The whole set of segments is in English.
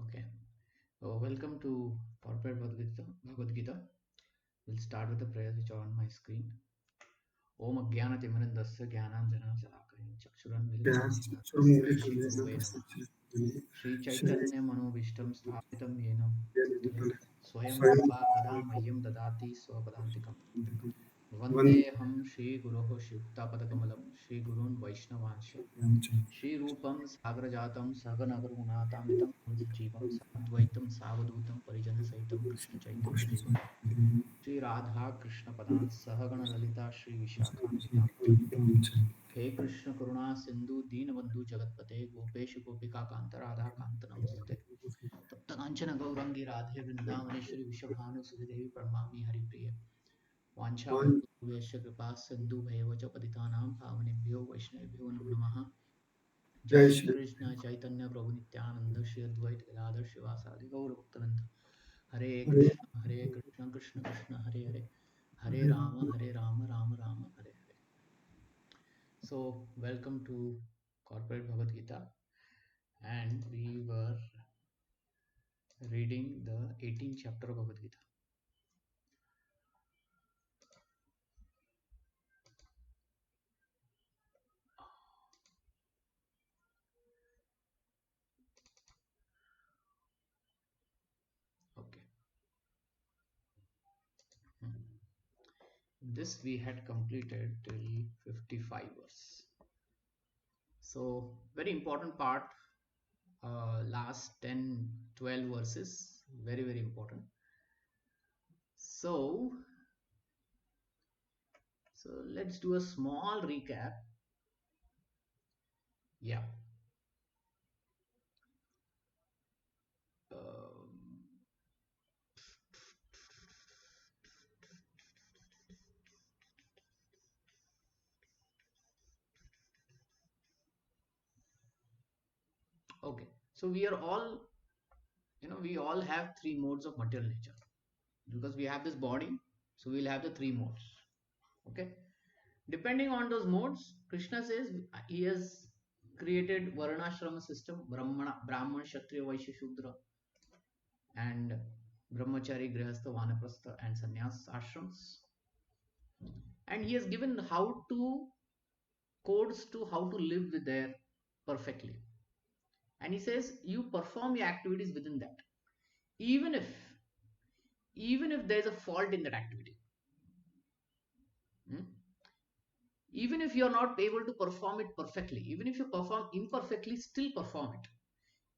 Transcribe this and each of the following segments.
Okay. Welcome to Corporate Bhagavad Gita. We'll start with the prayers which are on my screen. Om Ajnanatimirandasya Jnananjana Shalakaya Chakshuranmilitam Yena Tasmai Shri Gurave Namaha. Shri Chaitanya Manobishtam Sthapitam Yena Bhutale Swayam Rupa Kada Mahyam Dadati Swapadantikam. Vandeham Shri Guroho Shivtapadakamalam Shri Gurun Vaishnavansha Shri Rupam Sagrajatam Saganagarunatamritam Jeevam Sadvaitam Savadutam Parijana Saitam Krishna Chaitanya Devam Shri Radha Krishna Padan Sahagana Lalita Shri Vishakhanvitamcha He Krishna Karuna Sindhu Deenabandhu Jagatpate Gopesh Gopika Kanta Radha Kanta Namaste Tapta Kanchana Gaurangi Radhe Vrindavaneshwari Vishabhanu Sudhidevi Pramami Haripriya Vancha Kalpavesha Kripa Sindhu Bhaivacha Patitanam Pavanebhyo Vaishnavibhyo Namo Namaha जय श्री कृष्ण चैतन्य प्रभु नित्यानंद श्री अद्वैत गदाधर शिवासादि गौर भक्तवृंद हरे Krishna Krishna Krishna Hare Hare Hare Ram Ram Ram Hare Hare. So welcome to Corporate Bhagavad Gita, and we were reading the 18th chapter of Bhagavad Gita. Okay. This we had completed till 55 verse. So very important part, last 10 12 verses, very important. So let's do a small recap. Yeah. Um, okay. So we are all, we all have three modes of material nature because we have this body. So we'll have the three modes. Okay. Depending on those modes, Krishna says he has created Varnashrama system, Brahman, Kshatriya, Vaishya, Shudra, and Brahmachari, Grihastha, Vanaprastha, and Sannyas ashrams. And he has given how to codes to how to live with there perfectly. And he says you perform your activities within that, even if there is a fault in that activity. Hmm? Even if you are not able to perform it perfectly, even if you perform imperfectly, still perform it,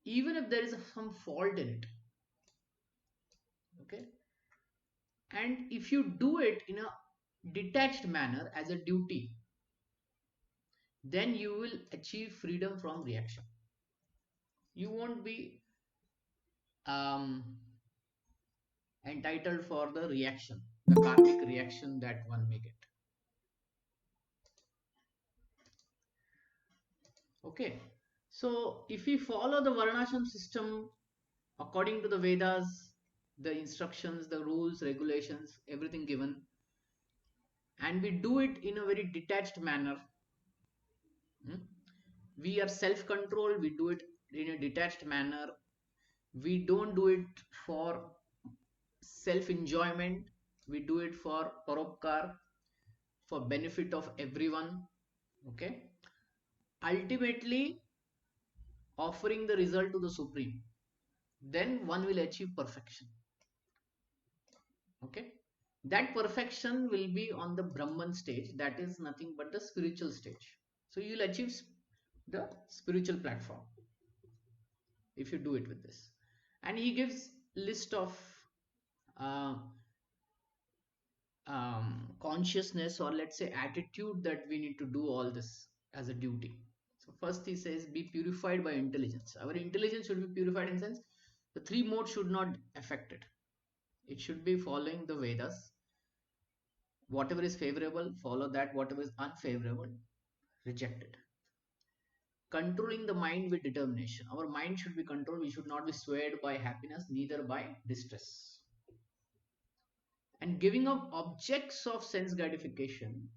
even if there is some fault in it. Okay. And if you do it in a detached manner as a duty, then you will achieve freedom from reaction. You won't be um, entitled for the reaction, the karmic reaction that one may get. Okay. So if we follow the Varnashram system according to the Vedas, the instructions, the rules, regulations, everything given, and we do it in a very detached manner, hmm, we are self controlled, we do it in a detached manner, we don't do it for self enjoyment, we do it for paropkar, for benefit of everyone. Okay. Ultimately offering the result to the supreme, then one will achieve perfection. Okay. That perfection will be on the Brahman stage, that is nothing but the spiritual stage. So you will achieve the spiritual platform if you do it with this. And he gives list of uh, consciousness, or let's say attitude, that we need to do all this as a duty. So first he says be purified by intelligence. Our intelligence should be purified in sense the three modes should not affect it. It should be following the Vedas. Whatever is favorable, follow that. Whatever is unfavorable, reject it. Controlling the mind with determination. Our mind should be controlled. We should not be swayed by happiness, neither by distress. And giving up objects of sense gratification.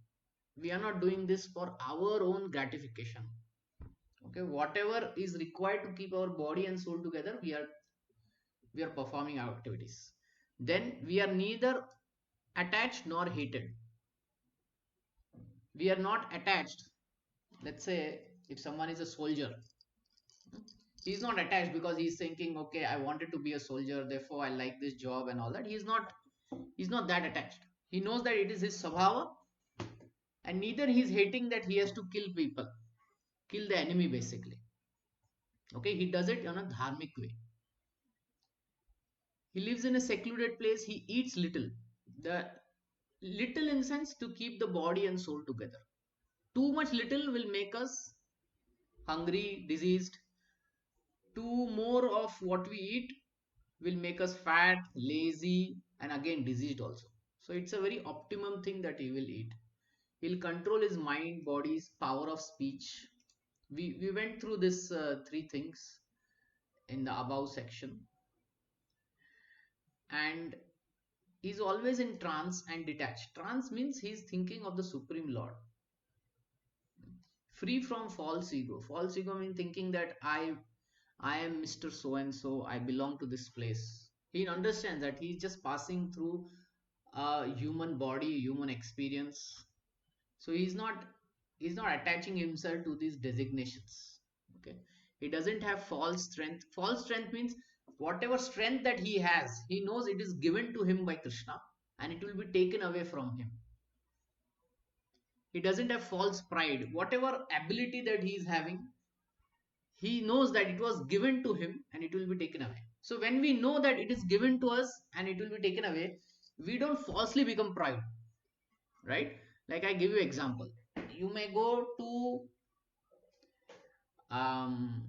We are not doing this for our own gratification. Okay, whatever is required to keep our body and soul together, we are we are performing our activities, then we are neither attached nor hated. We are not attached. Let's say if someone is a soldier, he's not attached because he's thinking, okay, I wanted to be a soldier, therefore I like this job and all that. He's not that attached. He knows that it is his sabhava, and neither he's hating that he has to kill people, kill the enemy basically. Okay, he does it in a dharmic way. He lives in a secluded place, he eats little. The little in sense to keep the body and soul together. Too much little will make us hungry, diseased. Too more of what we eat will make us fat, lazy, and again diseased also. So it's a very optimum thing that he will eat. He'll control his mind, body's power of speech. We went through this three things in the above section, and he's always in trance and detached. Trance means he's thinking of the Supreme Lord, free from false ego. False ego means thinking that I am Mr. So and so, I belong to this place. He understands that he's just passing through a human body, human experience. So he's not attaching himself to these designations. Okay. He doesn't have false strength. False strength means whatever strength that he has, he knows it is given to him by Krishna and it will be taken away from him. He doesn't have false pride. Whatever ability that he is having, he knows that it was given to him and it will be taken away. So when we know that it is given to us and it will be taken away, we don't falsely become proud, right? Like I give you example. You may go to um,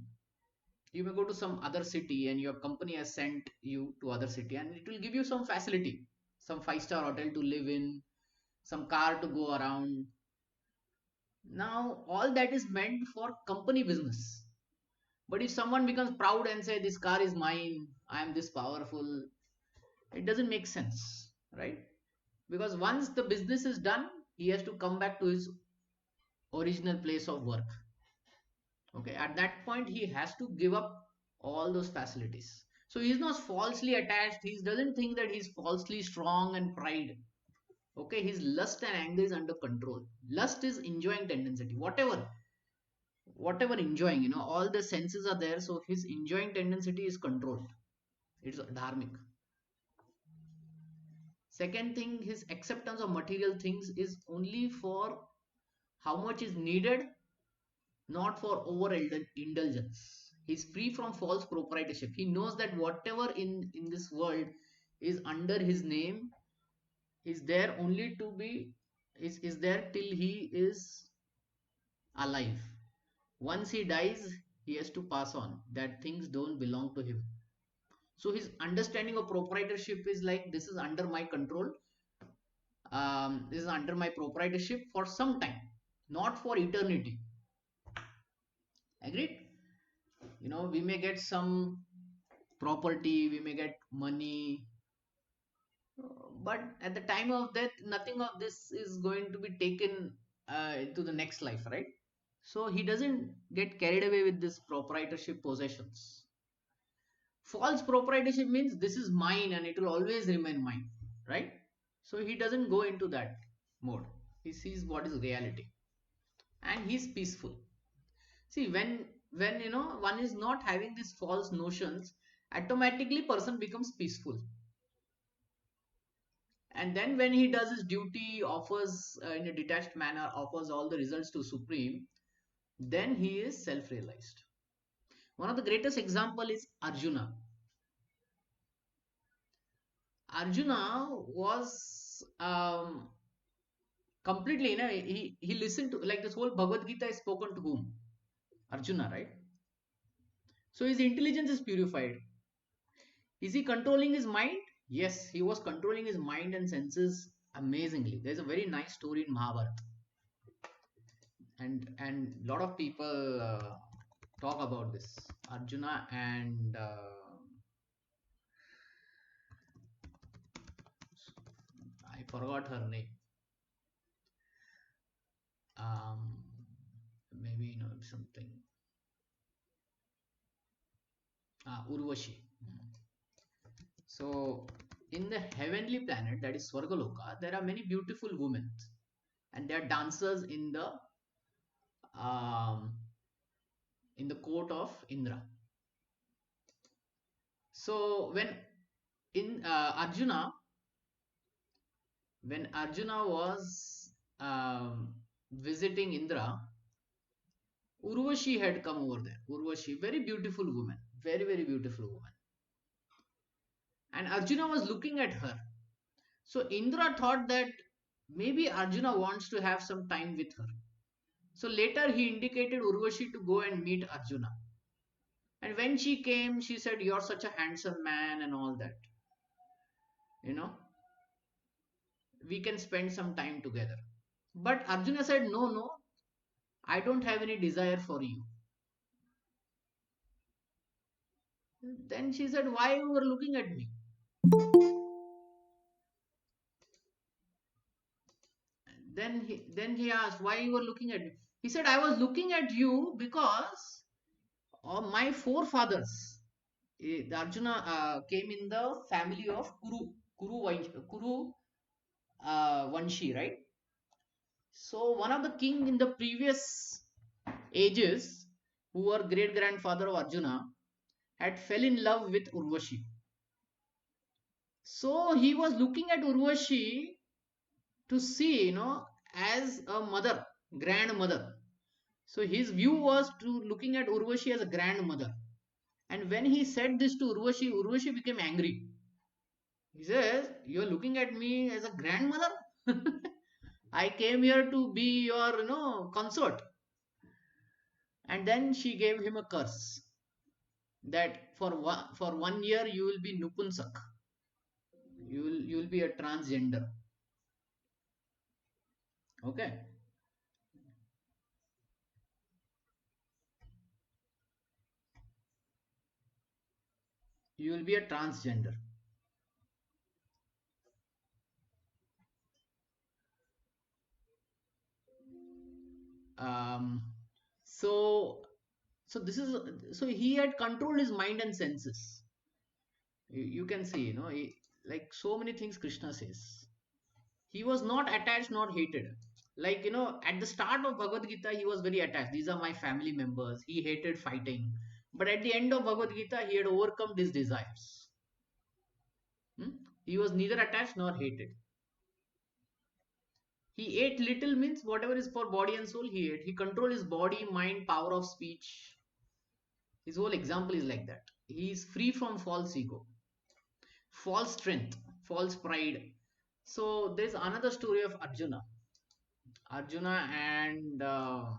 you may go to some other city and your company has sent you to other city and it will give you some facility, some five-star hotel to live in, some car to go around. Now all that is meant for company business. But if someone becomes proud and say this car is mine, I am this powerful, it doesn't make sense, right? Because once the business is done, he has to come back to his original place of work. Okay, at that point he has to give up all those facilities. So he's not falsely attached. He doesn't think that he's falsely strong and pride. Okay, his lust and anger is under control. Lust is enjoying tendency, whatever enjoying, all the senses are there, so his enjoying tendency is controlled. It's dharmic. Second thing, his acceptance of material things is only for how much is needed, not for over indulgence. He's free from false proprietorship. He knows that whatever in this world is under his name is there only to be is there till he is alive. Once he dies, he has to pass on. That things don't belong to him. So his understanding of proprietorship is like this is under my control. This is under my proprietorship for some time, not for eternity. Agreed? We may get some property, we may get money, but at the time of death, nothing of this is going to be taken to the next life, right? So he doesn't get carried away with this proprietorship possessions. False proprietorship means this is mine and it will always remain mine, right? So he doesn't go into that mode. He sees what is reality and he's peaceful. See, when one is not having these false notions, automatically person becomes peaceful. And then when he does his duty, offers in a detached manner, offers all the results to Supreme, then he is self-realized. One of the greatest example is Arjuna. Arjuna was completely, he listened to, like this whole Bhagavad Gita is spoken to whom? Arjuna, right? So his intelligence is purified. Is he controlling his mind? Yes, he was controlling his mind and senses amazingly. There's a very nice story in Mahabharata, and lot of people talk about this. Arjuna and I forgot her name. Um, Maybe something. Urvashi. So in the heavenly planet, that is Swargaloka, there are many beautiful women, and they are dancers um, in the court of Indra. So in when Arjuna was visiting Indra, Urvashi had come over there. Urvashi, very beautiful woman, very very beautiful woman, and Arjuna was looking at her. So Indra thought that maybe Arjuna wants to have some time with her. So later he indicated Urvashi to go and meet Arjuna. And when she came, she said, "You're such a handsome man," and all that. You know, we can spend some time together. But Arjuna said, "No, no, I don't have any desire for you." Then she said, "Why you were looking at me?" Then he asked, "Why you were looking at me?" He said, "I was looking at you because of my forefathers." Arjuna came in the family of Kuru Vanshi, right? So one of the king in the previous ages, who were great grandfather of Arjuna, had fell in love with Urvashi. So he was looking at Urvashi to see, as a mother, grandmother. So his view was to looking at Urvashi as a grandmother. And when he said this to Urvashi, Urvashi became angry. He says, "You're looking at me as a grandmother? I came here to be your, consort." And then she gave him a curse that for one year you will be Nupunsak. You will be a transgender. Okay. You will be a transgender. Um, so so this is so he had controlled his mind and senses. You can see, like so many things Krishna says. He was not attached nor hated. Like, at the start of Bhagavad Gita, he was very attached. These are my family members. He hated fighting. But at the end of Bhagavad Gita, he had overcome these desires. Hmm? He was neither attached nor hated. He ate little, means whatever is for body and soul, he ate. He controlled his body, mind, power of speech. His whole example is like that. He is free from false ego, false strength, false pride. So there's another story of Arjuna. Arjuna and um,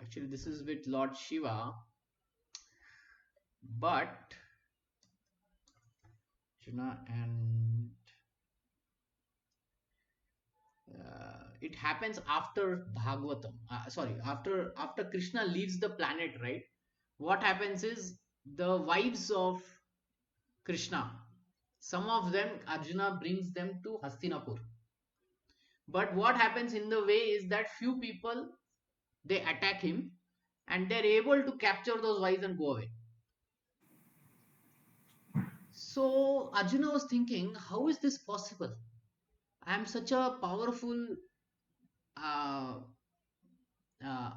actually this is with Lord Shiva, but Arjuna and it happens after Bhagavatam. Sorry, after Krishna leaves the planet, right? What happens is the wives of Krishna, some of them Arjuna brings them to Hastinapur. But what happens in the way is that few people, they attack him and they're able to capture those wives and go away. So Arjuna was thinking, how is this possible? I am such a powerful uh,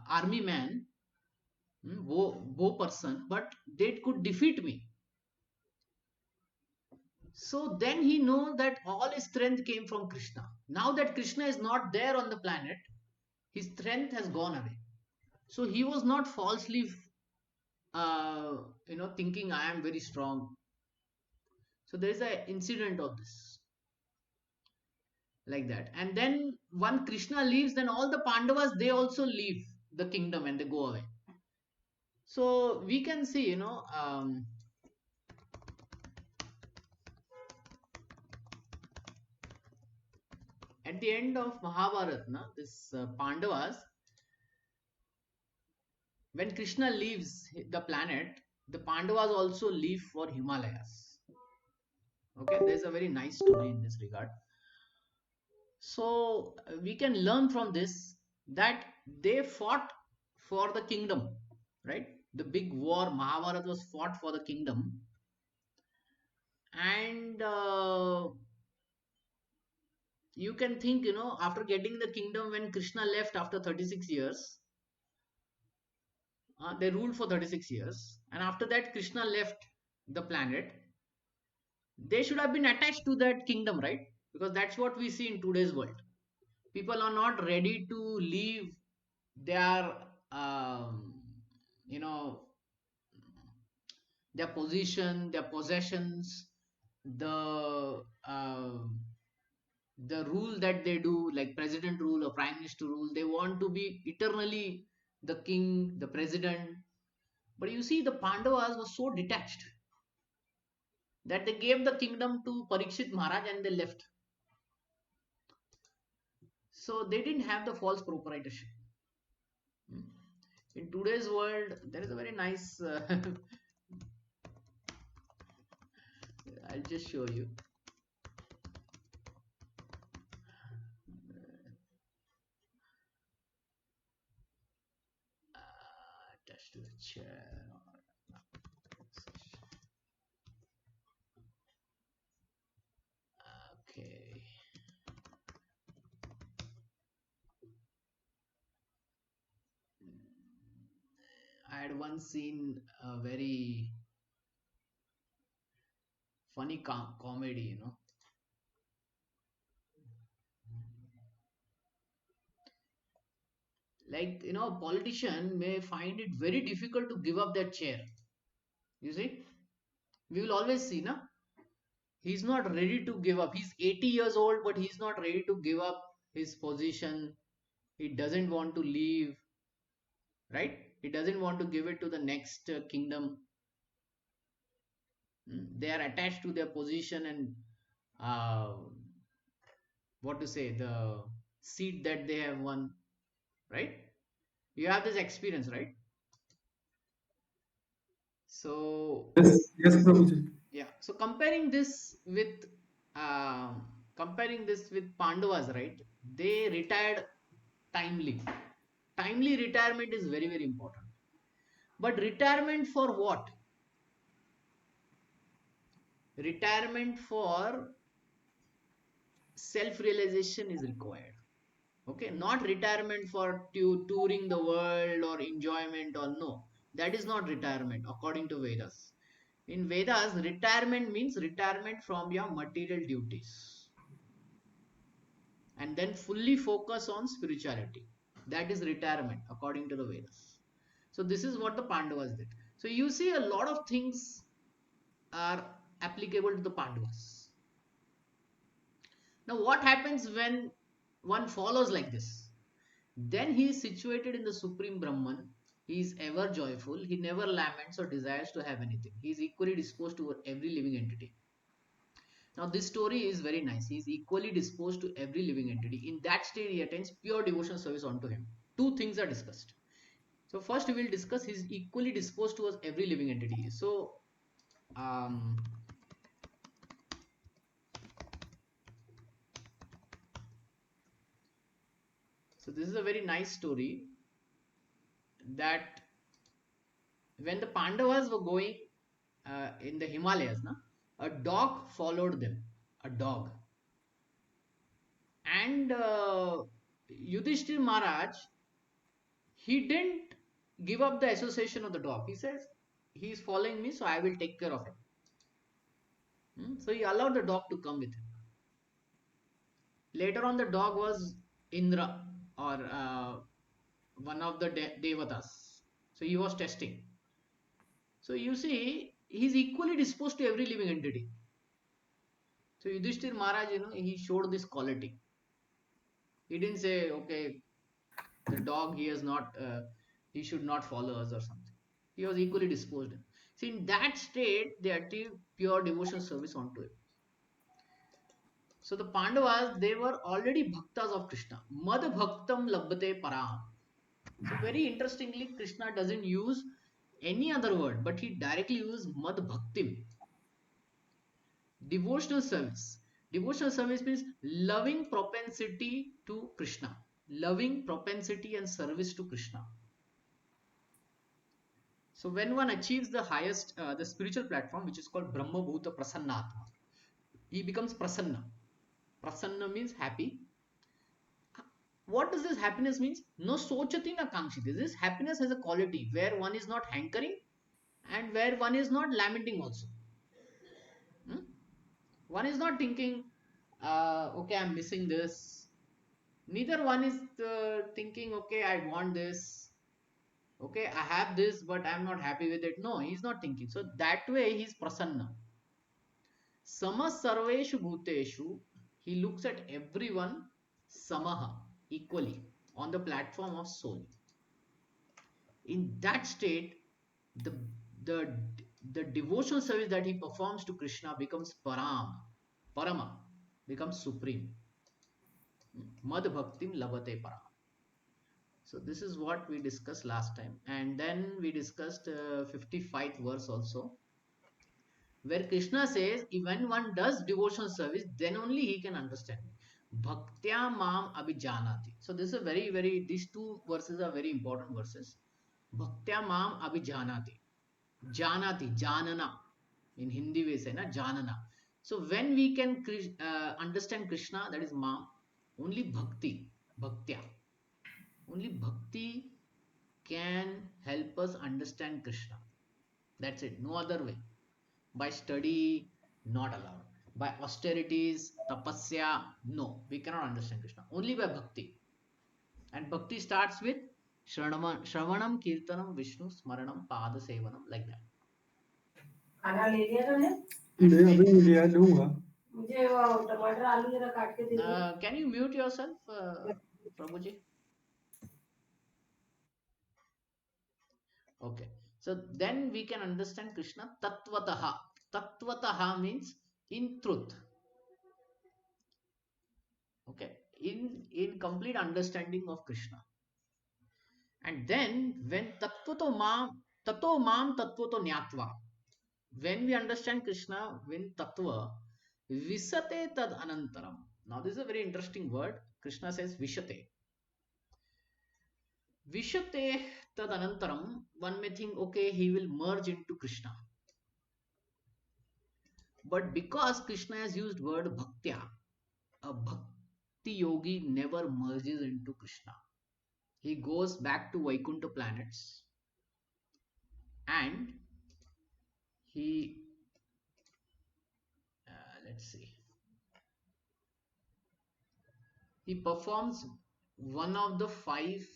army man, bow person, but they could defeat me. So then he know that all his strength came from Krishna. Now that Krishna is not there on the planet, his strength has gone away. So he was not falsely, thinking I am very strong. So there is an incident of this like that. And then when Krishna leaves, then all the Pandavas, they also leave the kingdom and they go away. So we can see, at the end of Mahabharata, this Pandavas, when Krishna leaves the planet, the Pandavas also leave for Himalayas. Okay, there's a very nice story in this regard. So we can learn from this that they fought for the kingdom, right? The big war, Mahabharata, was fought for the kingdom. And you can think, after getting the kingdom, when Krishna left after 36 years, they ruled for 36 years. And after that, Krishna left the planet. They should have been attached to that kingdom, right? Because that's what we see in today's world. People are not ready to leave their, you know, their position, their possessions, the rule that they do, like president rule or prime minister rule. They want to be eternally the king, the president. But you see, the Pandavas were so detached that they gave the kingdom to Parikshit Maharaj and they left. So they didn't have the false proprietorship. Hmm. In today's world, there is a very nice. I'll just show you. Attached to the chair. Okay. I had once seen a very funny comedy, like, a politician may find it very difficult to give up their chair. You see, we will always see, na? He's not ready to give up. He's 80 years old, but he's not ready to give up his position. He doesn't want to leave, right? He doesn't want to give it to the next kingdom. They are attached to their position and uh, what to say, the seat that they have won, right? You have this experience, right? So Yes, yes, Prabhuji. yeah, so uh, comparing this with Pandavas, right? They retired timely. Timely retirement is very, very important. But retirement for what? Retirement for self realization is required. Okay, not retirement for touring the world or enjoyment, or no. That is not retirement according to Vedas. In Vedas, retirement means retirement from your material duties and then fully focus on spirituality. That is retirement according to the Vedas. So this is what the Pandavas did. So you see, a lot of things are applicable to the Pandavas. Now, what happens when one follows like this? Then he is situated in the Supreme Brahman. He is ever joyful. He never laments or desires to have anything. He is equally disposed to every living entity. Now, this story is very nice. He is equally disposed to every living entity. In that state, he attains pure devotional service unto him. Two things are discussed. So, first, we will discuss he is equally disposed towards every living entity. Um, so this is a very nice story that when the Pandavas were going in the Himalayas, na, a dog followed them. A dog. And Yudhishthir Maharaj, he didn't give up the association of the dog. He says, he is following me, so I will take care of him. So he allowed the dog to come with him. Later on, the dog was Indra, or one of the Devatas. So he was testing. So you see, he's equally disposed to every living entity. So Yudhishthir Maharaj, he showed this quality. He didn't say, okay, the dog, he should not follow us or something. He was equally disposed. See, in that state, they achieved pure devotional service onto him. So the Pandavas, they were already bhaktas of Krishna. Mad bhaktam labhate param. So very interestingly, Krishna doesn't use any other word, but he directly uses mad bhaktim. Devotional service. Devotional service means loving propensity to Krishna. loving propensity and service to Krishna. So when one achieves the highest, the spiritual platform, which is called Brahma Bhuta Prasannatma, he becomes Prasanna. Prasanna means happy. What does this happiness means? No sochati na kankshiti. This happiness has a quality where one is not hankering and where one is not lamenting also. Hmm? One is not thinking, okay, I'm missing this. Neither one is thinking, okay, I want this. Okay, I have this, but I'm not happy with it. No, he's not thinking. So that way he's prasanna. Sama sarveshu bhuteshu. He looks at everyone samaha, equally, on the platform of soul. In that state, the the the devotional service that he performs to Krishna becomes parama, becomes supreme. Mad bhaktim labate para. So this is what we discussed last time, and then we discussed 55th verse also, where Krishna says, when one does devotional service, then only he can understand. Bhaktya mam abhijanati. So this is a these two verses are very important verses. Bhaktya mam abhijanati. Janati, janana. In Hindi we say, na, janana. So when we can understand Krishna, that is mam, only bhakti, bhaktya. Only bhakti can help us understand Krishna. That's it, no other way. By study, not allowed. By austerities, tapasya, no, we cannot understand Krishna. Only by bhakti. And bhakti starts with Shravanam, Kirtanam, Vishnu, Smaranam, Pada Sevanam, like that. खाना ले लिया तुमने? अभी नहीं लिया, दूंगा. मुझे टमाटर आलू जरा काट के दे दो. Can you mute yourself, Prabhuji? Okay. So then we can understand Krishna tattvataha. Tattvataha means in truth. Okay. In complete understanding of Krishna. And then when tattvato mam tattvato nyatva. When we understand Krishna, when tattva, visate tad anantaram. Now this is a very interesting word. Krishna says vishate. Vishate tad anantaram. One may think, okay, he will merge into Krishna. But because Krishna has used word bhaktya, a bhakti yogi never merges into Krishna. He goes back to Vaikuntha planets and he, let's see, he performs one of the five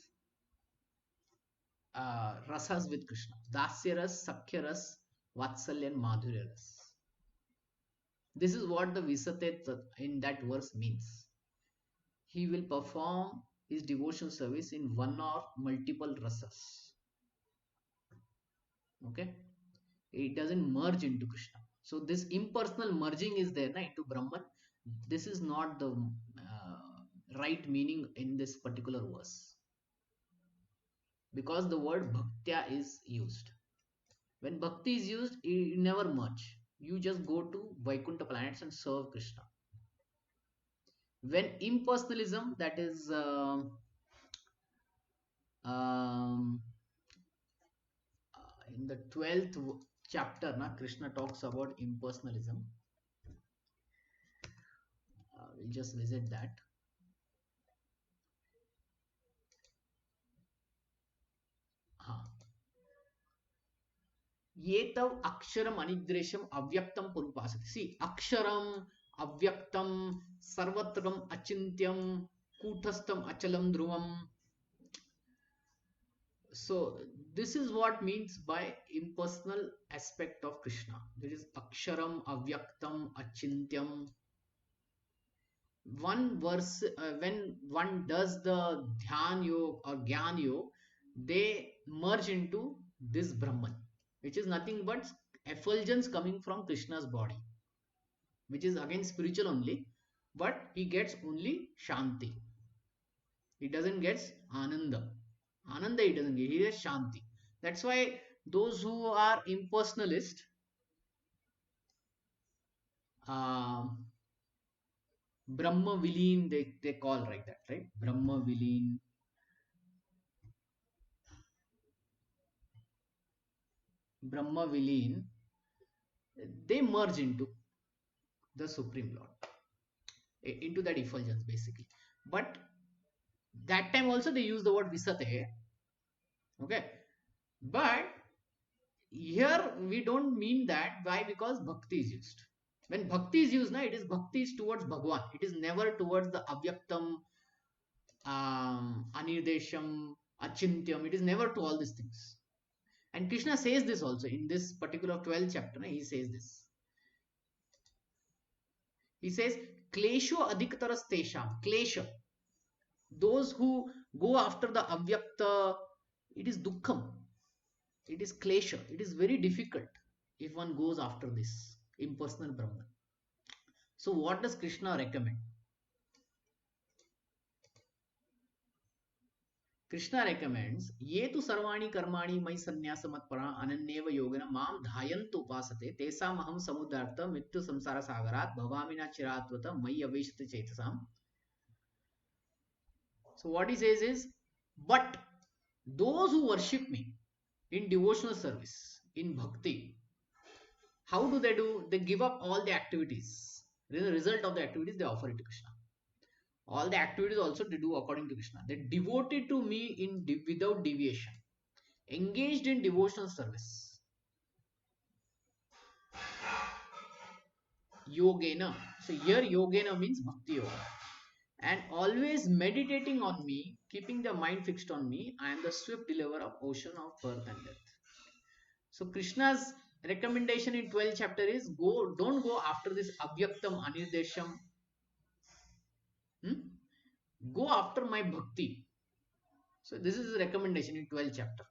rasas with Krishna: Dasya ras, Sakhya ras, Vatsalya and Madhurya ras. This is what the Visate in that verse means. He will perform his devotional service in one or multiple rasas. Okay, it doesn't merge into Krishna. So this impersonal merging is there into Brahman. This is not the right meaning in this particular verse, because the word bhaktya is used. When bhakti is used, you never merge. You just go to Vaikuntha planets and serve Krishna. When impersonalism, that is in the 12th chapter, Krishna talks about impersonalism. We'll just visit that. Ye tav aksharam anidresham avyaktam purupasati. See, aksharam, avyaktam, sarvatram achintyam, kuthastam achalam dhruvam. So this is what means by impersonal aspect of Krishna. There is aksharam, avyaktam, achintyam. One verse, when one does the dhyan yoga or gyan yoga, they merge into this Brahman, which is nothing but effulgence coming from Krishna's body, which is again spiritual only, but he gets only Shanti. He doesn't get Ananda. Ananda he doesn't get, he gets Shanti. That's why those who are impersonalist, Brahma Vileen, they call like that, right? Brahma Vileen. Brahma Vileen, they merge into the Supreme Lord, into that effulgence basically. But that time also they use the word Visate, okay? But here we don't mean that. Why? Because Bhakti is used. When Bhakti is used, na, it is Bhakti is towards Bhagwan. It is never towards the Avyaktam, Anirdesham, Achintyam. It is never to all these things. And Krishna says this also in this particular 12th chapter. He says this. He says, Klesho adhiktaras tesham. Klesha. Those who go after the Avyakta, it is dukkham. It is klesha. It is very difficult if one goes after this impersonal Brahman. So what does Krishna recommend? Krishna recommends, Ye tu sarvani karmani mai sannyasa matpara ananyeva yogena mam dhayantu upasate tesam aham samudartha mittu samsara sagarat bhavamina chiratvata mai aveshati chetasam. So what he says is, but those who worship me in devotional service, in bhakti, how do? They give up all the activities. The result of the activities they offer it to Krishna. All the activities also they do according to Krishna. They devoted to me without deviation, engaged in devotional service. Yogena. So here yogena means bhakti yoga. And always meditating on me, keeping the mind fixed on me, I am the swift deliverer of ocean of birth and death. So Krishna's recommendation in 12th chapter is don't go after this avyaktam anirdesham. Go after my bhakti. So this is the recommendation in 12th chapter.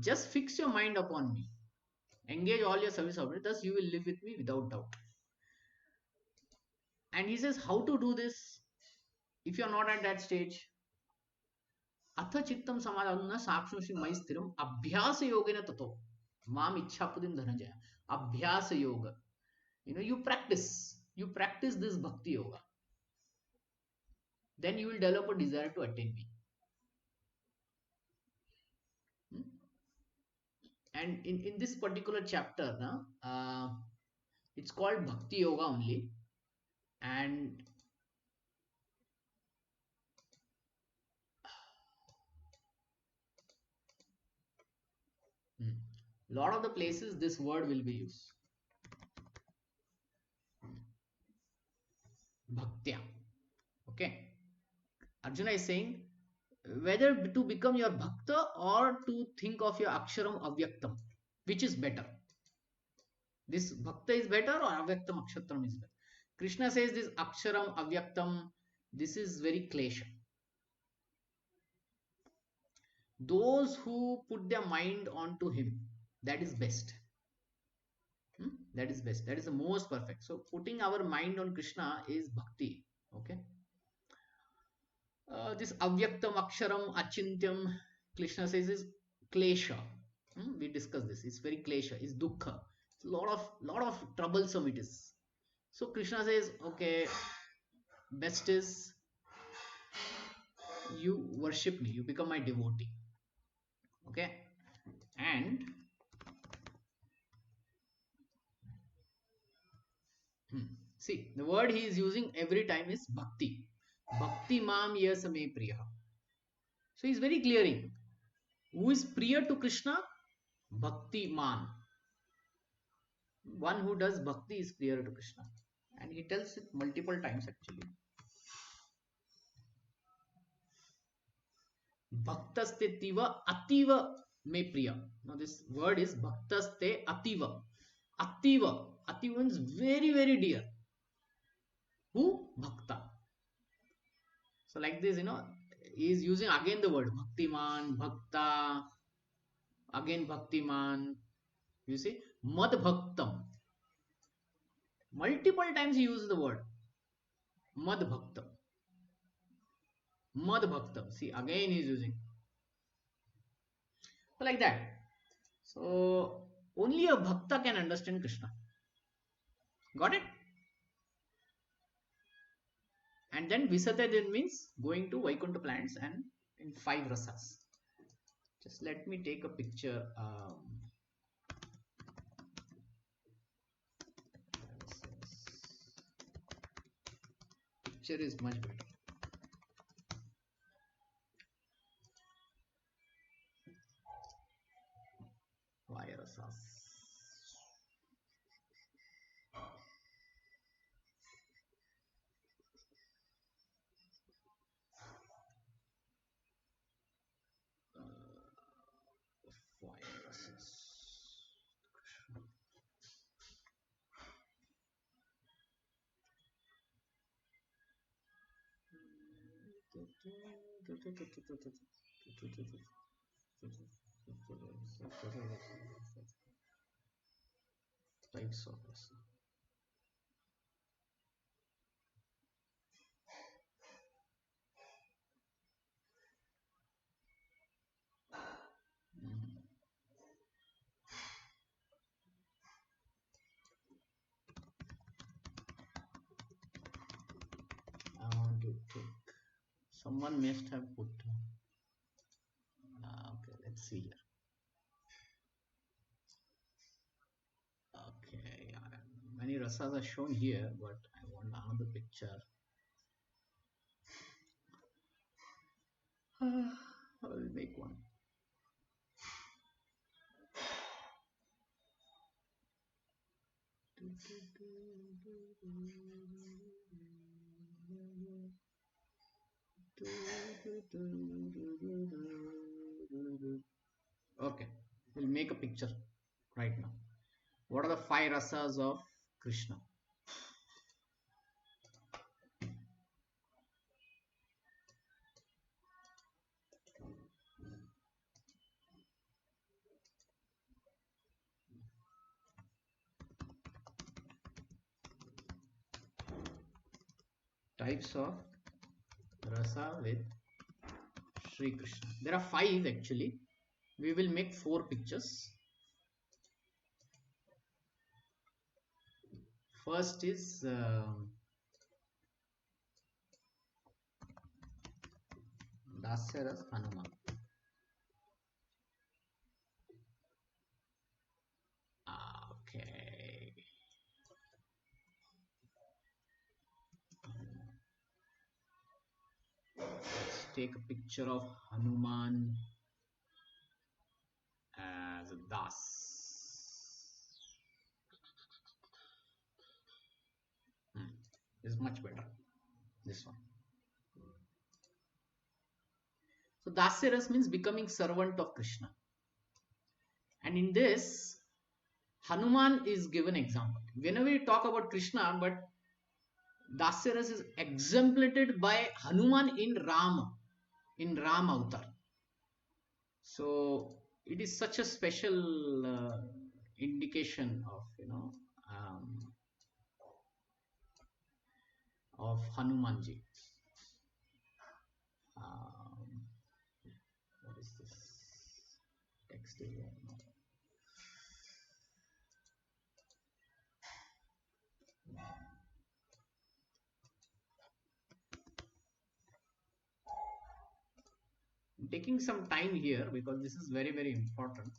Just fix your mind upon me. Engage all your service of it. Thus you will live with me without doubt. And he says how to do this if you are not at that stage. Atha chittam samadhanna sakshnoshi mai sthiram abhyasa yogena tato mam ichhapudim dhanajaya. Abhyasa yoga. You practice this bhakti yoga. Then you will develop a desire to attain me. And in this particular chapter, it's called Bhakti Yoga only. And lot of the places this word will be used. Bhaktya. Okay. Arjuna is saying whether to become your bhakta or to think of your aksharam avyaktam, which is better? This bhakta is better or avyaktam akshatram is better? Krishna says this aksharam avyaktam, this is very klesha. Those who put their mind onto him, that is best. That is best. That is the most perfect. So putting our mind on Krishna is bhakti. Okay. This avyaktam aksharam achintyam, Krishna says is klesha. We discussed this. It's very klesha. It's dukkha. It's lot of troublesome it is. So Krishna says, okay, best is you worship me. You become my devotee. Okay. And see, the word he is using every time is bhakti. Bhakti mam yasame priya. So he is very clearing. Who is priya to Krishna? Bhakti man. One who does bhakti is priya to Krishna. And he tells it multiple times actually. Bhaktaste tiva ativa me priya. Now this word is bhaktaste ativa. Ativa. Ativa means very, very dear. Who? Bhakta. So like this, he is using again the word bhaktiman, bhakta, again bhaktiman. You see, mad bhaktam. Multiple times he uses the word mad bhaktam. Mad bhaktam. See, again he is using. So like that. So only a bhakta can understand Krishna. Got it? And then Visate means going to Vaikuntha planets and in 5 rasas. Just let me take a picture. Picture is much better. Rasas. Rasas. Types of rasa. I want to take. Someone must have put. Okay, let's see here. Okay, many rasas are shown here, but I want another picture. I will make one. Okay, we'll make a picture right now. What are the 5 rasas of Krishna? Types of rasa with Sri Krishna. There are 5 actually. We will make 4 pictures. First is Dasyaras Hanuman. Okay. Let's take a picture of Hanuman as a Das. This is much better. This one. So Dasyaras means becoming servant of Krishna. And in this, Hanuman is given example. Whenever we talk about Krishna, but Dasyaras is exemplified by Hanuman in Ram Avatar. So it is such a special indication of of Hanumanji. What is this? Text is wrong. I'm taking some time here because this is very, very important.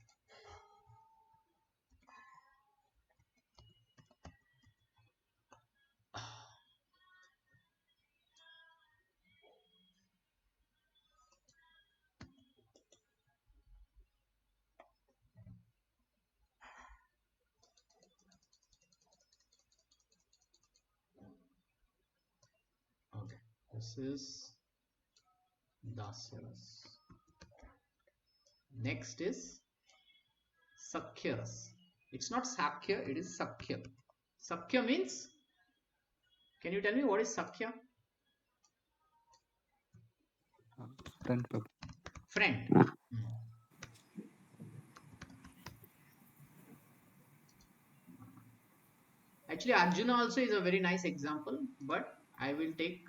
Okay, this is Dasyaras. Next is Sakhyaras. It's not Sakhya, it is Sakhya. Sakhya means, can you tell me what is Sakhya? Friend. Friend. Actually, Arjuna also is a very nice example, but I will take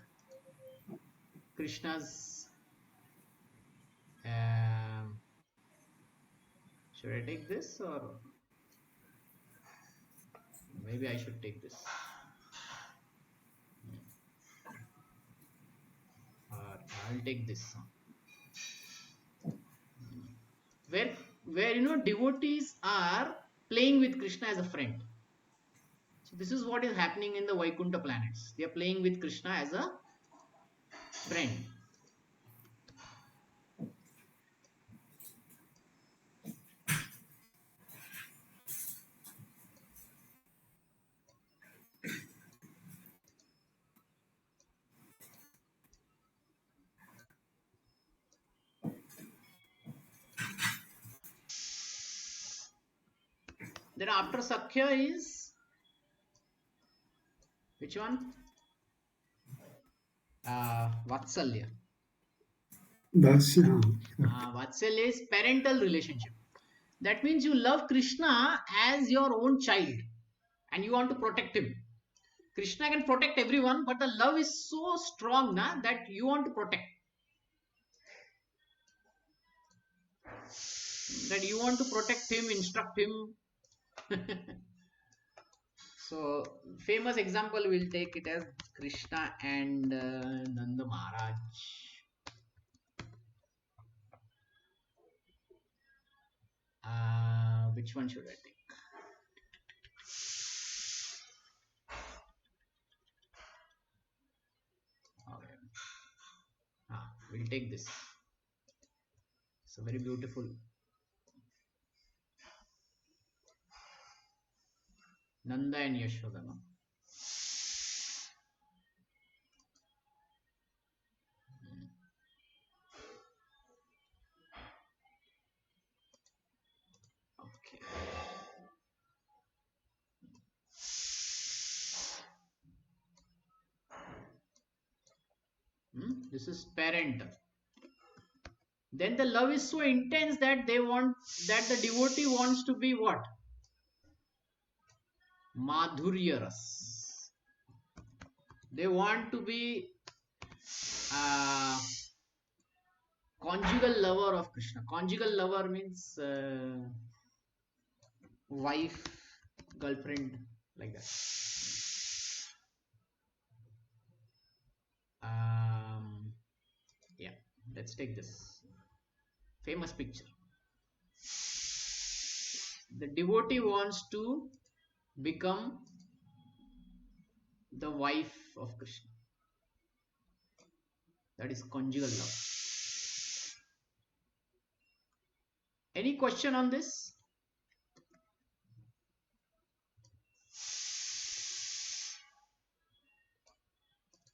Krishna's. Should I take this or maybe I should take this? I'll take this. Where devotees are playing with Krishna as a friend. So this is what is happening in the Vaikuntha planets. They are playing with Krishna as a friend. Then after Sakhya is which one? Vatsalya. That's yeah. Vatsalya is parental relationship. That means you love Krishna as your own child and you want to protect him. Krishna can protect everyone, but the love is so strong that you want to protect. That you want to protect him, instruct him. So, famous example we'll take it as Krishna and Nanda Maharaj. Which one should I take? Okay. We'll take this. It's a very beautiful. Nanda and Yashoda. No? Okay. This is parental. Then the love is so intense that the devotee wants to be what? Madhurya ras. They want to be conjugal lover of Krishna. Conjugal lover means wife, girlfriend, like that. Yeah, let's take this famous picture. The devotee wants to become the wife of Krishna. That is conjugal love. Any question on this?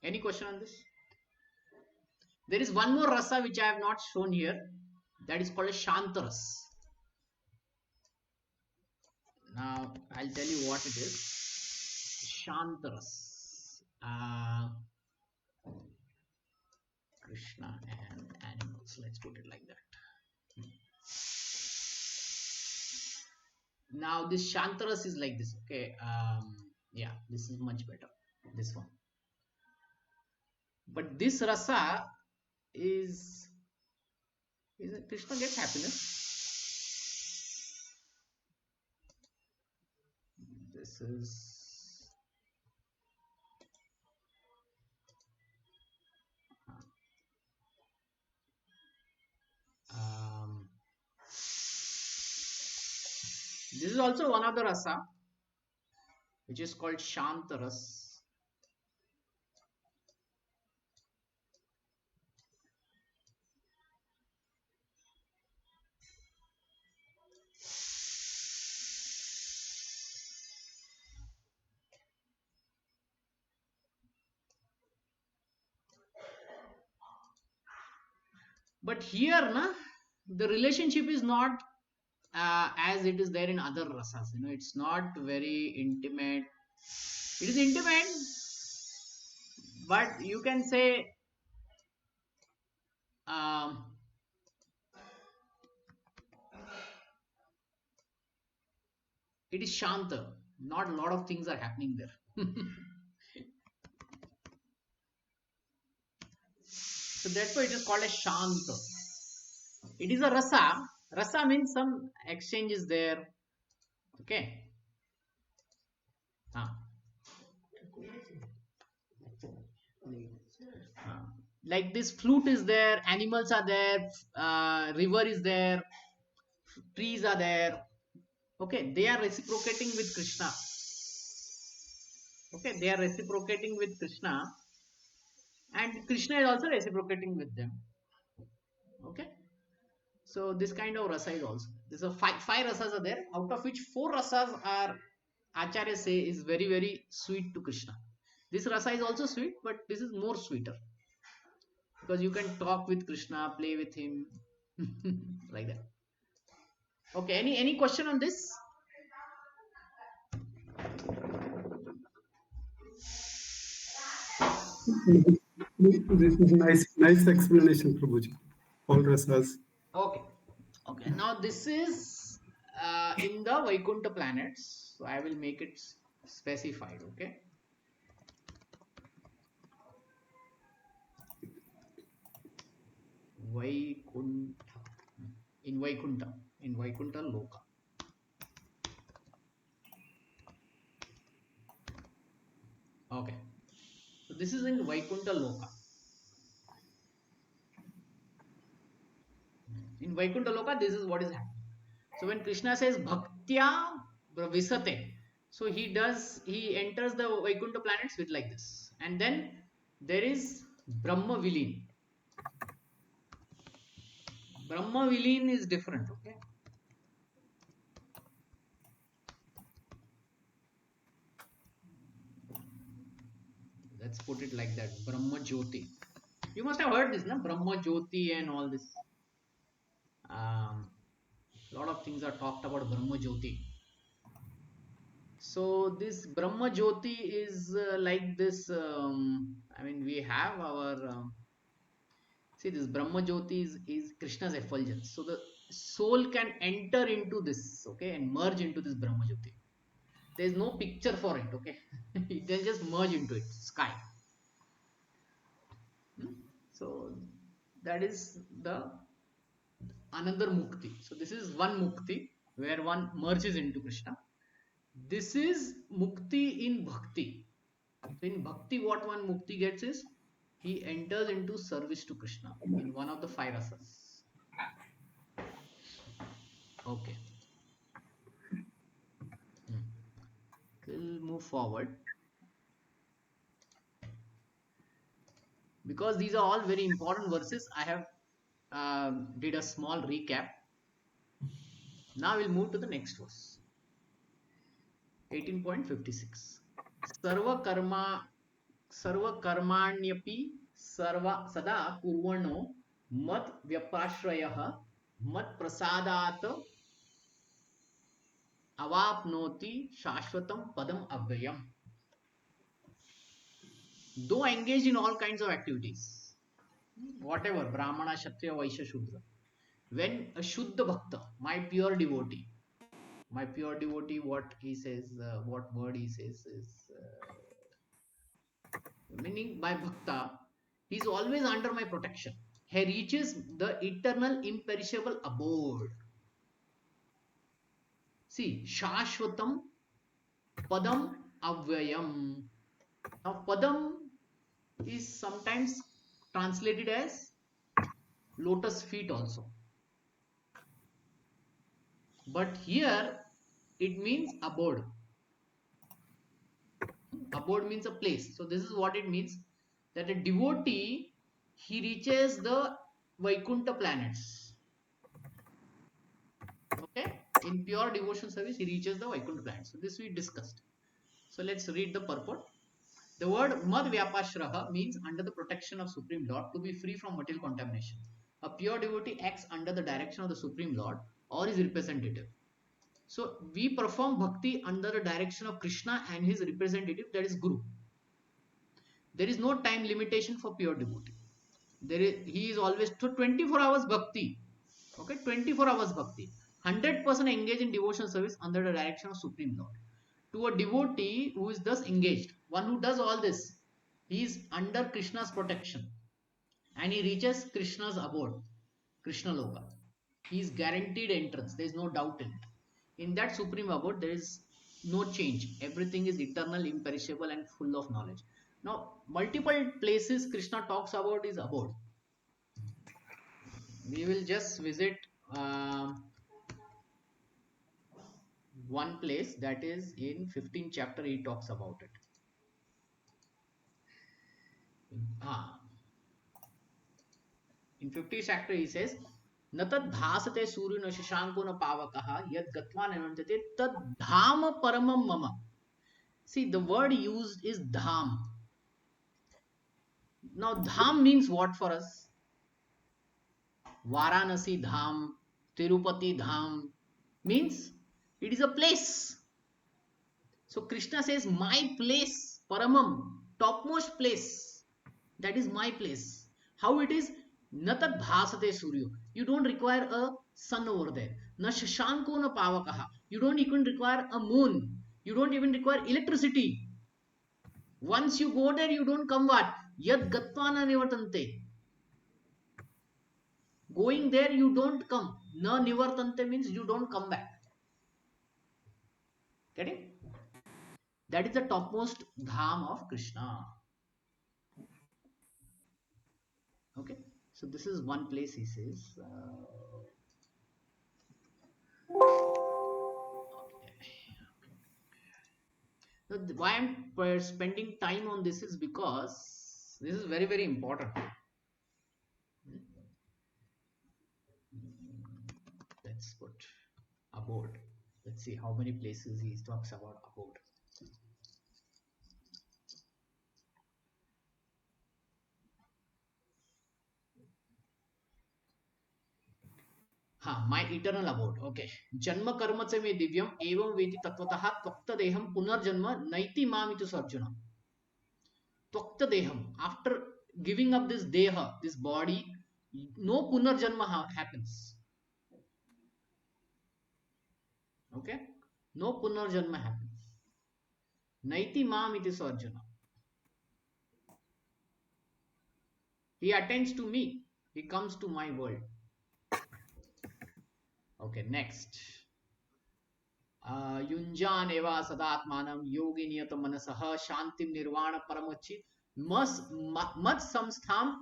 Any question on this? There is one more rasa which I have not shown here. That is called a Shantaras. Now I'll tell you what it is. Shantaras. Krishna and animals. Let's put it like that. Now this Shantaras is like this. Okay. Yeah, this is much better. This one. But this rasa is Krishna gets happiness. This is this is also one of the rasa which is called Shantaras. But here, the relationship is not as it is there in other rasas. It's not very intimate. It is intimate, but you can say it is shanta. Not a lot of things are happening there. So that's why it is called a shanta. It is a rasa. Rasa means some exchange is there. Okay. Like this flute is there, animals are there, river is there, trees are there. Okay, they are reciprocating with Krishna. Okay, they are reciprocating with Krishna, and Krishna is also reciprocating with them. Okay, so this kind of rasa is also. There's a five rasas are there, out of which four rasas are Acharya say is very very sweet to Krishna. This rasa is also sweet, but this is more sweeter because you can talk with Krishna, play with him, like that. Okay, any question on this? This is nice explanation, Prabhuji. All rasas. Okay, okay. Now this is in the Vaikuntha planets, so I will make it specified. Okay, Vaikuntha, in Vaikuntha Loka. Okay, so this is in Vaikuntha Loka. In Vaikuntha Loka, this is what is happening. So when Krishna says Bhaktya Visate, so he enters the Vaikuntha planets with like this, and then there is Brahma Vilin. Brahma Vilin is different. Okay, let's put it like that. Brahma Jyoti. You must have heard this, na? Brahma Jyoti and all this. A lot of things are talked about Brahma Jyoti. So this Brahma Jyoti is like this. I mean, we have our see this Brahma Jyoti is Krishna's effulgence. So the soul can enter into this, okay, and merge into this Brahma Jyoti. There is no picture for it, okay. They'll just merge into it, sky. So that is the another mukti. So this is one mukti where one merges into Krishna. This is mukti in bhakti. So in bhakti, what one mukti gets is he enters into service to Krishna in one of the five rasas. Okay. We'll move forward because these are all very important verses. I have did a small recap. Now we'll move to the next verse. 18.56. Sarva karma सर्व कर्माण्यपि सर्व सदा कुर्वणो मत व्यपाश्रयः मत प्रसादात अवाप्नोति शाश्वतम padam अव्ययम्. Though engaged in all kinds of activities, whatever brahmana, kshatriya, vaishya, shudra, when a shuddha bhakta, my pure devotee, what he says, what word he says is meaning my bhakta, he is always under my protection. He reaches the eternal imperishable abode. See, Shashwatam Padam Avyayam. Now, Padam is sometimes translated as lotus feet also. But here it means abode. Abode means a place. So, this is what it means, that a devotee, he reaches the Vaikuntha planets. Okay, in pure devotion service, he reaches the Vaikuntha planets. So, this we discussed. So, let's read the purport. The word Mad Vyapashraha means under the protection of Supreme Lord, to be free from material contamination. A pure devotee acts under the direction of the Supreme Lord or his representative. So we perform bhakti under the direction of Krishna and his representative, that is Guru. There is no time limitation for pure devotee. He is always to 24 hours bhakti. Okay, 24 hours bhakti. 100% engaged in devotion service under the direction of Supreme Lord. To a devotee who is thus engaged, one who does all this, he is under Krishna's protection and he reaches Krishna's abode, Krishna Loka. He is guaranteed entrance. There is no doubt in it. In that supreme abode, there is no change. Everything is eternal, imperishable, and full of knowledge. Now, multiple places Krishna talks about his abode. We will just visit one place, that is in 15th chapter. He talks about it. In 50th chapter he says, न तद् भासते सूर्यो न शशांको न पावकः यद् गत्वा निवर्तते तद् धाम paramam mama. See, the word used is dham. Now dham means what for us? Varanasi dham, Tirupati dham, means it is a place. So Krishna says, my place, paramam, topmost place, that is my place. How it is? Natat bhasate suryo. You don't require a sun over there. Na shashanko na pavakaha. You don't even require a moon. You don't even require electricity. Once you go there, you don't come what? Yad gatvana nivartante. Going there, you don't come. Na nivartante means you don't come back. Getting? That is the topmost dham of Krishna. Okay. So this is one place he says. So why I'm spending time on this is because this is very, very important. Let's put abode. Let's see how many places he talks about abode. हाँ, my eternal abode. Okay. जन्म कर्म च मे दिव्यम एवं वेति तत्वतः त्वक्त देहम पुनर्जन्म नैति मामितु सर्जुन. Twakta deham. After giving up this deha, this body, no punarjanma happens. Okay? No punarjanma happens. Naiti mam iti sarjana. He attends to me. He comes to my world. Okay, next. Yunjan eva sadatmanam yogi niyata manasaha shantim nirvana paramachit mat samsthan.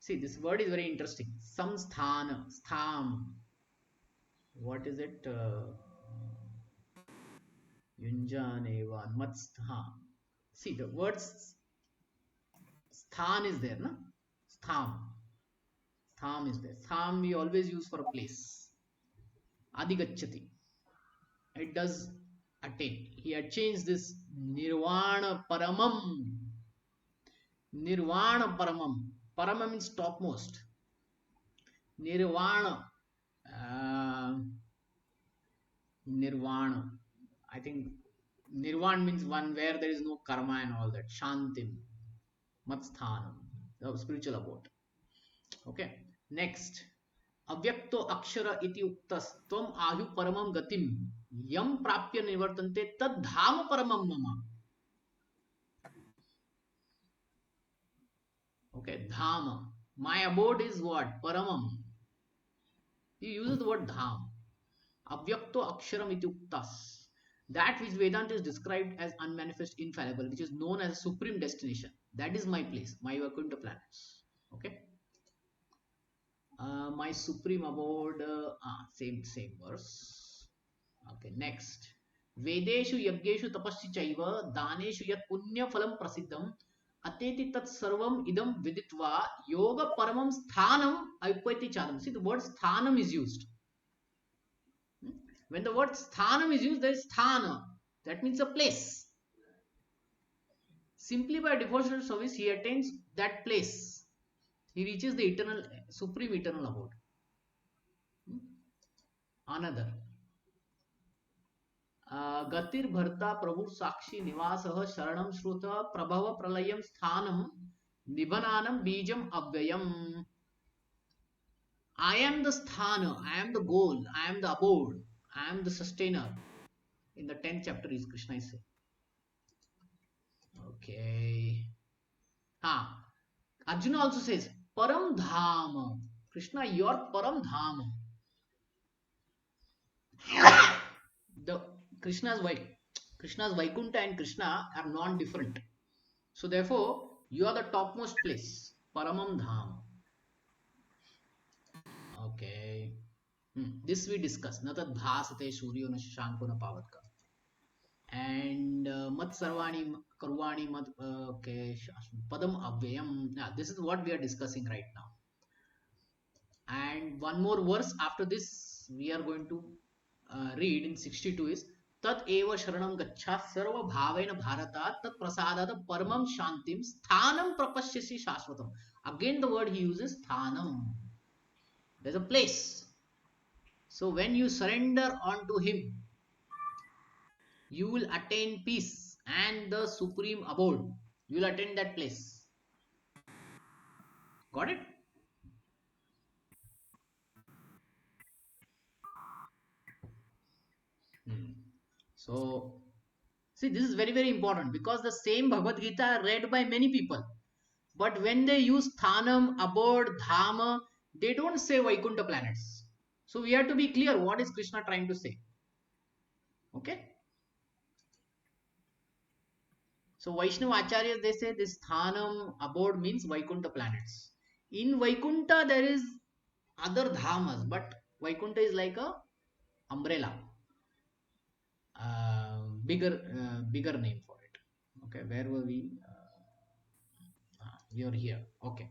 See, this word is very interesting. Samsthan, stham. What is it? Yunjan eva matsthan. See, the word sthan is there, no? Stham. Stham is there. Stham we always use for a place. Adigachati. It does attain. He had changed this nirvana paramam. Nirvana paramam. Paramam means topmost. Nirvana. Nirvana. I think nirvana means one where there is no karma and all that. Shantim. Matsthanam. The spiritual abode. Okay. Next. Avyakto akshara iti uktas tvam ahu paramam gatim yam prapya nivartante tad dham paramam mama. Okay, dham. My abode is what? Paramam. He uses the word dham. Avyakto aksharam iti uktas. That which Vedanta is described as unmanifest, infallible, which is known as a supreme destination. That is my place, my Vaikuntha planets. Okay. My supreme abode, same verse. Okay, next. Vedeshu yaggeshu tapasya chaiva daneshu yat punya phalam prasiddham ateti tat sarvam idam viditva yoga paramam sthanam aipati chadam. See, the word sthanam is used. When the word sthanam is used, there is sthana. That means a place. Simply by devotional service, he attains that place. He reaches the eternal, supreme eternal abode. Another. Gatir bharta prabhu sakshi nivasah sharanam shruta prabhava pralayam sthanam nibananam bijam avyayam. I am the sthana, I am the goal, I am the abode, I am the sustainer. In the 10th chapter is Krishna is saying. Okay. Arjuna also says, Param Dhama. Krishna, your Param Dhama. The Krishna's wife. Krishna's Vaikuntha and Krishna are non-different. So therefore, you are the topmost place, Paramam Dham. Okay. This we discuss. Natad bhasate suryo na shashanko na pavatka. And mat sarvani karvani mat okay padam avyayam. Yeah, this is what we are discussing right now. And one more verse after this we are going to read in 62 is tat eva sharanam gaccha sarva bhavena bharata tat prasadata paramam shantim sthanam prapashyasi shashvatam. Again the word he uses sthanam. There's a place. So when you surrender unto him, you will attain peace and the supreme abode. You will attain that place. Got it? So, see, this is very, very important because the same Bhagavad Gita are read by many people. But when they use Thanam, Abode, Dhama, they don't say Vaikuntha planets. So we have to be clear what is Krishna trying to say. Okay? So Vaishnava Acharyas, they say this Thanam, Abode means Vaikuntha planets. In Vaikuntha, there is other Dhamas, but Vaikuntha is like a umbrella. Bigger name for it. Okay, where were we? We are here. Okay,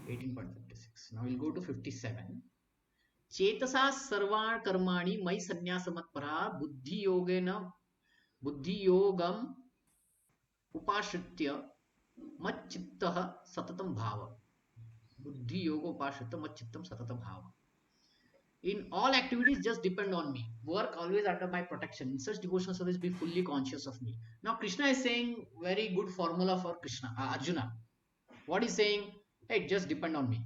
18.56. Now we'll go to 57. चेतसा सर्वाण कर्माणि मयि संन्यासमत्परा बुद्धि योगम उपाश्रित्य मच्चित्तः सततं भाव. बुद्धि योग उपाश्रित्य मच्चित्तं सततं भाव. In all activities, just depend on me. Work always under my protection. In such devotional service, be fully conscious of me. Now, Krishna is saying very good formula for Arjuna. What he's saying? Hey, just depend on me.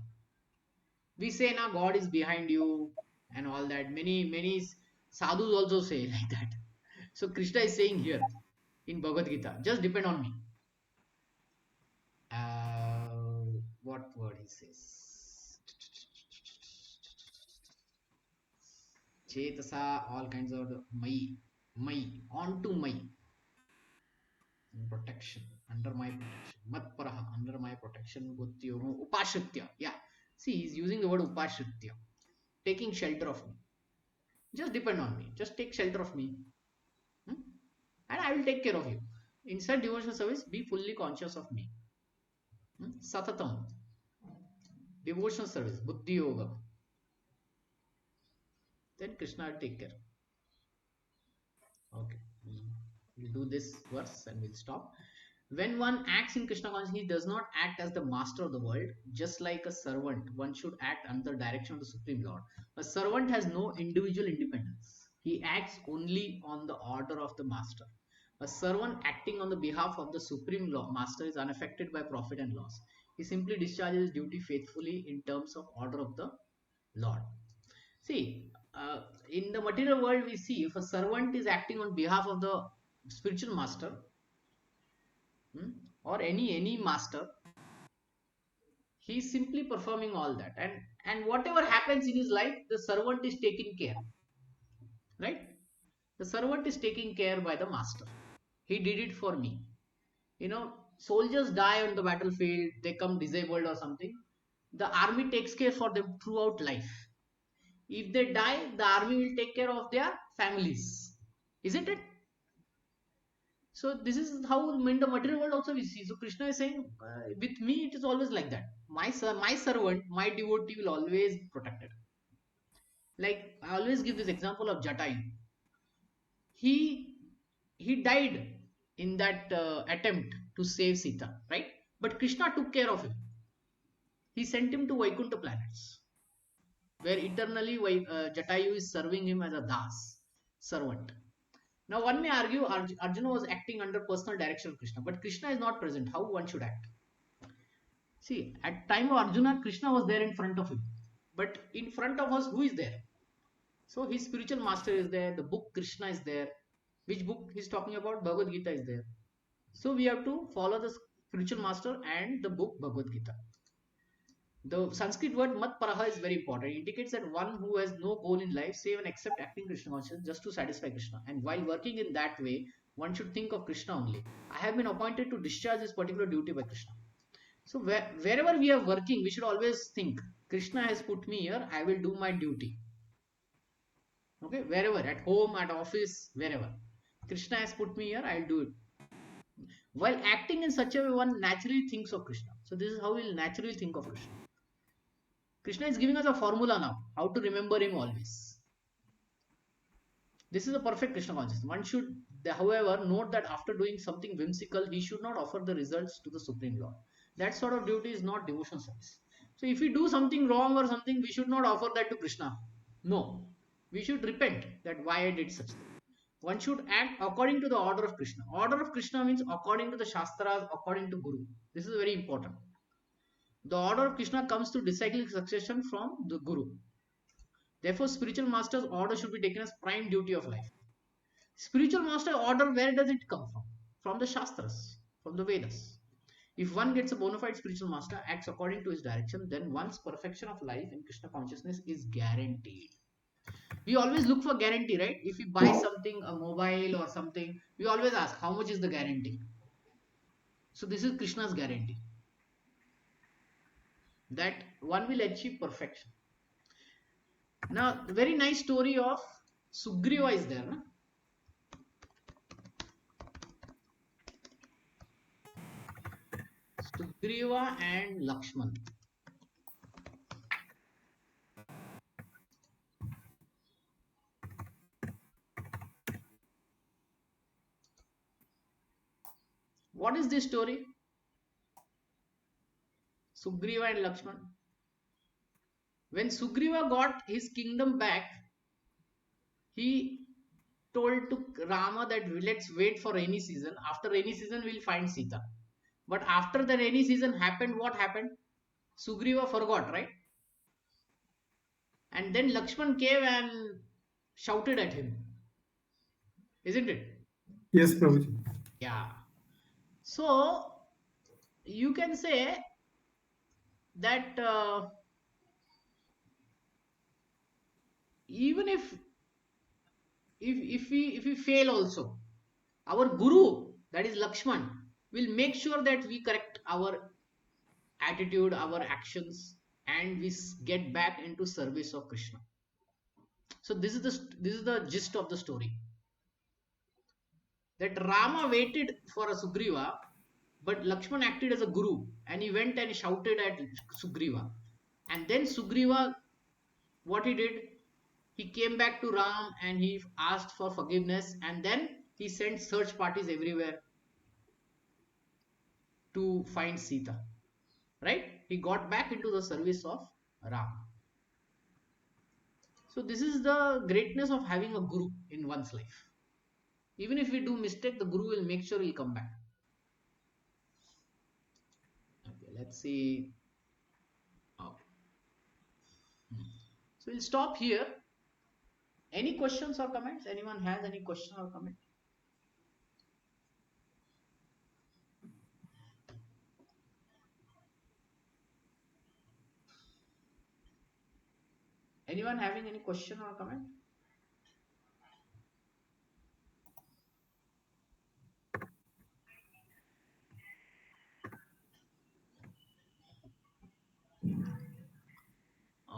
We say now God is behind you and all that. Many sadhus also say like that. So Krishna is saying here in Bhagavad Gita, just depend on me. What word he says? Chetasa, all kinds of mai, onto my protection, under my protection. Matparaha, under my protection. Buddhyoga, upashritya. Yeah. See, he's using the word upashritya. Taking shelter of me. Just depend on me. Just take shelter of me. And I will take care of you. Inside devotional service, be fully conscious of me. Satatam. Devotional service. Buddhi yoga. Then Krishna will take care. Okay. We'll do this verse and we'll stop. When one acts in Krishna consciousness, he does not act as the master of the world. Just like a servant, one should act under the direction of the Supreme Lord. A servant has no individual independence. He acts only on the order of the master. A servant acting on the behalf of the Supreme Master is unaffected by profit and loss. He simply discharges his duty faithfully in terms of order of the Lord. See, in the material world, we see if a servant is acting on behalf of the spiritual master, or any master, he is simply performing all that, and whatever happens in his life, the servant is taking care, right? The servant is taken care by the master. He did it for me. Soldiers die on the battlefield, they come disabled or something, the army takes care for them throughout life. If they die, the army will take care of their families, isn't it? So this is how in the material world also we see. So Krishna is saying, with me it is always like that. My servant, my devotee will always be protected. Like I always give this example of Jatayu. He died in that attempt to save Sita, right? But Krishna took care of him. He sent him to Vaikuntha planets, where eternally Jatayu is serving him as a das, servant. Now one may argue Arjuna was acting under personal direction of Krishna, but Krishna is not present. How one should act? See, at time of Arjuna, Krishna was there in front of him. But in front of us, who is there? So his spiritual master is there, the book Krishna is there. Which book he's talking about? Bhagavad Gita is there. So we have to follow the spiritual master and the book Bhagavad Gita. The Sanskrit word mat paraha is very important. It indicates that one who has no goal in life save and except acting Krishna consciousness just to satisfy Krishna. And while working in that way, one should think of Krishna only. I have been appointed to discharge this particular duty by Krishna. So wherever we are working, we should always think Krishna has put me here. I will do my duty. Okay, wherever, at home, at office, wherever. Krishna has put me here. I'll do it. While acting in such a way, one naturally thinks of Krishna. So this is how we'll naturally think of Krishna. Krishna is giving us a formula now, how to remember him always. This is a perfect Krishna consciousness. One should, however, note that after doing something whimsical, he should not offer the results to the Supreme Lord. That sort of duty is not devotion service. So if we do something wrong or something, we should not offer that to Krishna. No. We should repent that why I did such thing. One should act according to the order of Krishna. Order of Krishna means according to the Shastras, according to Guru. This is very important. The order of Krishna comes through disciplic succession from the Guru. Therefore, spiritual master's order should be taken as prime duty of life. Spiritual master order, where does it come from? From the Shastras, from the Vedas. If one gets a bona fide spiritual master, acts according to his direction, then one's perfection of life in Krishna consciousness is guaranteed. We always look for guarantee, right? If we buy something, a mobile or something, we always ask, how much is the guarantee? So this is Krishna's guarantee, that one will achieve perfection. Now, very nice story of Sugriva is there. No? Sugriva and Lakshman. What is this story? Sugriva and Lakshman. When Sugriva got his kingdom back, he told to Rama that let's wait for rainy season. After rainy season, we'll find Sita. But after the rainy season happened, what happened? Sugriva forgot, right? And then Lakshman came and shouted at him. Isn't it? Yes, Prabhuji. Yeah. So you can say that even if we fail also, our guru, that is Lakshman, will make sure that we correct our attitude, our actions, and we get back into service of Krishna. So this is the gist of the story, that Rama waited for a Sugriva, but Lakshman acted as a guru and he went and shouted at Sugriva. And then Sugriva, what he did, he came back to Ram and he asked for forgiveness, and then he sent search parties everywhere to find Sita. Right? He got back into the service of Ram. So this is the greatness of having a guru in one's life. Even if we do mistake, the guru will make sure he'll come back. Okay, let's see. Oh. So we'll stop here. Any questions or comments? Anyone has any question or comment? Anyone having any question or comment?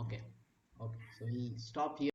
Okay. Okay. So we'll stop here.